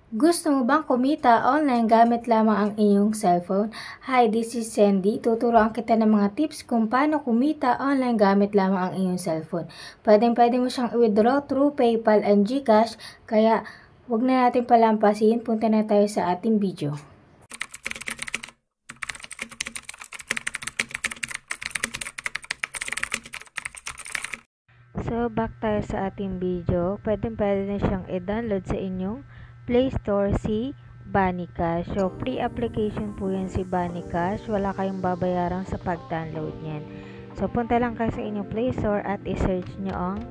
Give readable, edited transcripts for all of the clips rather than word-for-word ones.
Gusto mo bang kumita online gamit lamang ang iyong cellphone? Hi, this is Sandy. Tuturuan kita ng mga tips kung paano kumita online gamit lamang ang iyong cellphone. Pwede mo siyang i-withdraw through PayPal and GCash, kaya huwag na natin palampasin. Punta na tayo sa ating video. So, back tayo sa ating video. Pwede na siyang i-download sa inyong Play Store si Bunny Cash. So, free application po yan si Bunny Cash. Wala kayong babayaran sa pag-download niyan. So, punta lang kayo sa inyong Play Store at i-search nyo ang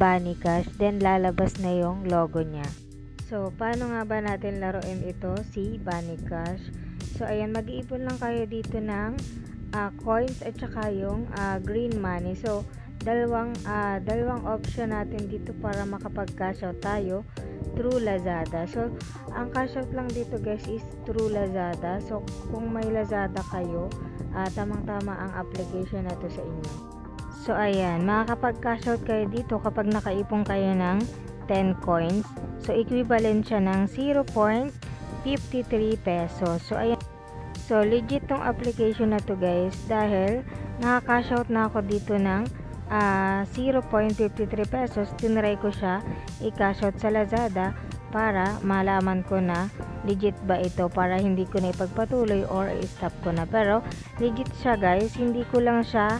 Bunny Cash. Then, lalabas na yung logo niya. So, paano nga ba natin laruin ito si Bunny Cash? So, ayan, mag-iipon lang kayo dito ng coins at saka yung green money. So, dalawang option natin dito para makapag-cash out tayo through Lazada. So, ang cash out lang dito guys is through Lazada. So, kung may Lazada kayo, tamang-tama ang application na to sa inyo. So, ayan, makakapag-cash out kayo dito kapag nakaipon kayo ng 10 coins. So, equivalent siya ng 0.53 pesos. So, ayan. So, legit tong application na to guys dahil naka-cash out na ako dito ng 0.53 pesos. Tinry ko siya i-cash out sa Lazada para malaman ko na legit ba ito, para hindi ko na ipagpatuloy or i-stop ko na. Pero legit siya guys, hindi ko lang siya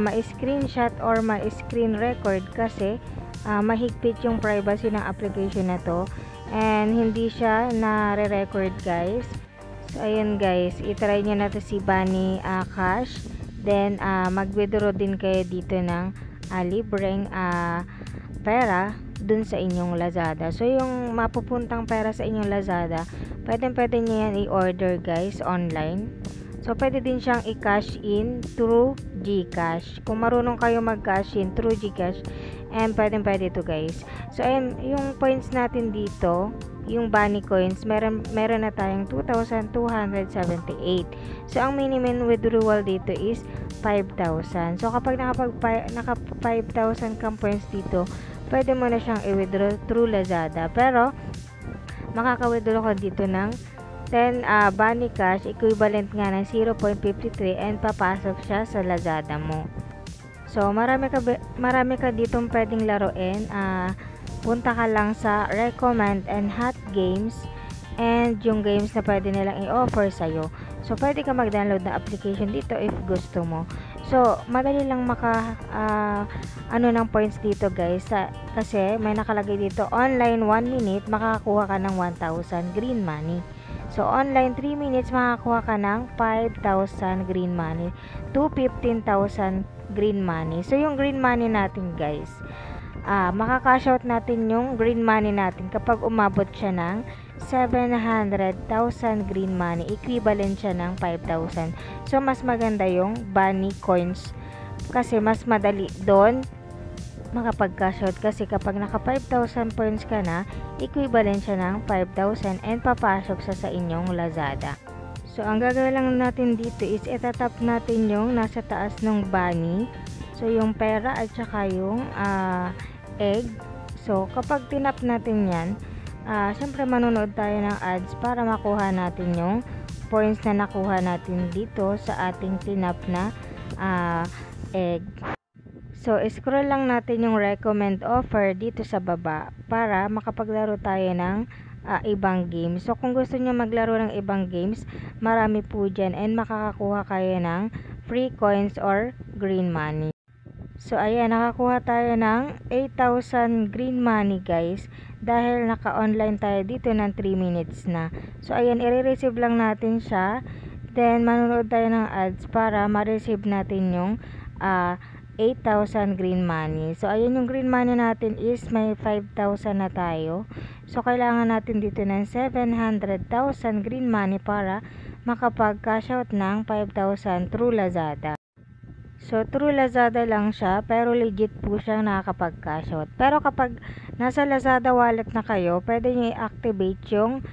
ma-screenshot or ma-screen record kasi mahigpit yung privacy ng application na to and hindi siya na-record guys. So ayan guys, itry nyo na to si Bunny Cash. Then, mag-withdraw din kayo dito ng libreng pera dun sa inyong Lazada. So, yung mapupuntang pera sa inyong Lazada, pwede nyo yan i-order guys online. So, pwede din siyang i-cash in through GCash. Kung marunong kayo mag-cash in through GCash, and pwede ito guys. So, ayan, yung points natin dito, yung Bunny coins, meron na tayong 2,278. So, ang minimum withdrawal dito is 5,000. So, kapag naka 5,000 kang points dito, pwede mo na siyang i-withdraw through Lazada. Pero, makaka-withdraw ka dito ng 10 Bunny Cash, equivalent nga ng 0.53 and papasok siya sa Lazada mo. So, marami ka ditong pwedeng laruin. Punta ka lang sa recommend and hot games and yung games na pwede nilang i-offer sa'yo. So, pwede ka mag-download na application dito if gusto mo. So, madali lang ng points dito guys. Kasi may nakalagay dito, online 1 minute, makakakuha ka ng 1,000 green money. So, online 3 minutes, makakakuha ka ng 5,000 green money to 15,000 green money. So, yung green money natin guys, makaka-cash out natin yung green money natin kapag umabot siya ng 700,000 green money, equivalent siya ng 5,000. So, mas maganda yung Bunny coins kasi mas madali doon makapag-cash out kasi kapag naka 5,000 points ka na, equivalent siya ng 5,000 and papasok sa inyong Lazada. So, ang gagawin lang natin dito is itatap natin yung nasa taas ng bunny. So, yung pera at saka yung egg. So, kapag tinap natin yan, syempre manonood tayo ng ads para makuha natin yung points na nakuha natin dito sa ating tinap na egg. So, scroll lang natin yung recommend offer dito sa baba para makapaglaro tayo ng ibang games. So, kung gusto nyo maglaro ng ibang games, marami po dyan and makakakuha kayo ng free coins or green money. So, ayan, nakakuha tayo ng 8,000 green money guys dahil naka-online tayo dito ng 3 minutes na. So, ayan, i-receive lang natin siya. Then, manonood tayo ng ads para ma-receive natin yung 8,000 green money. So, ayan yung green money natin is may 5,000 na tayo. So, kailangan natin dito ng 700,000 green money para makapag-cash out ng 5,000 through Lazada. So, through Lazada lang siya, pero legit po siyang nakakapag-cash out. Pero kapag nasa Lazada wallet na kayo, pwede nyo i-activate yung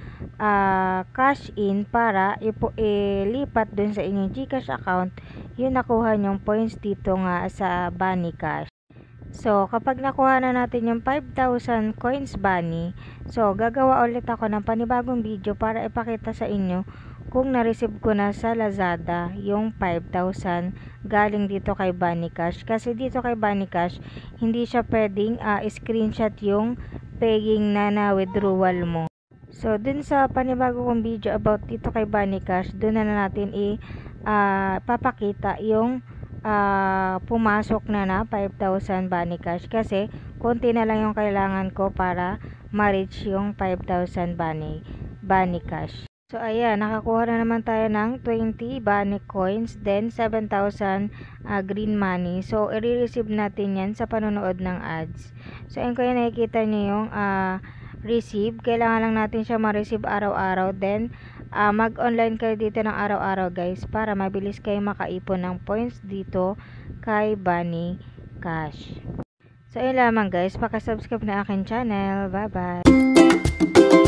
cash in para ilipat dun sa inyong GCash account yung nakuha nyong points dito nga sa Bunny Cash. So, kapag nakuha na natin yung 5,000 coins bunny, so gagawa ulit ako ng panibagong video para ipakita sa inyo kung na-receive ko na sa Lazada yung 5,000 galing dito kay Bunny Cash. Kasi dito kay Bunny Cash, hindi siya pwedeng screenshot yung paying na withdrawal mo. So, dun sa panibago kong video about dito kay Bunny Cash, dun na natin papakita yung pumasok na 5,000 Bunny Cash kasi konti na lang yung kailangan ko para ma-reach yung 5,000 Bunny Cash. So ayan, nakakuha na naman tayo ng 20 Bunny Coins, then 7,000 green money. So i-receive natin yan sa panonood ng ads. So ayun, kaya nakikita nyo yung receive. Kailangan lang natin siya ma-receive araw-araw, then mag-online kayo dito ng araw-araw guys para mabilis kayo makaipon ng points dito kay Bunny Cash. So ayun lamang guys, paka-subscribe na aking channel. Bye bye.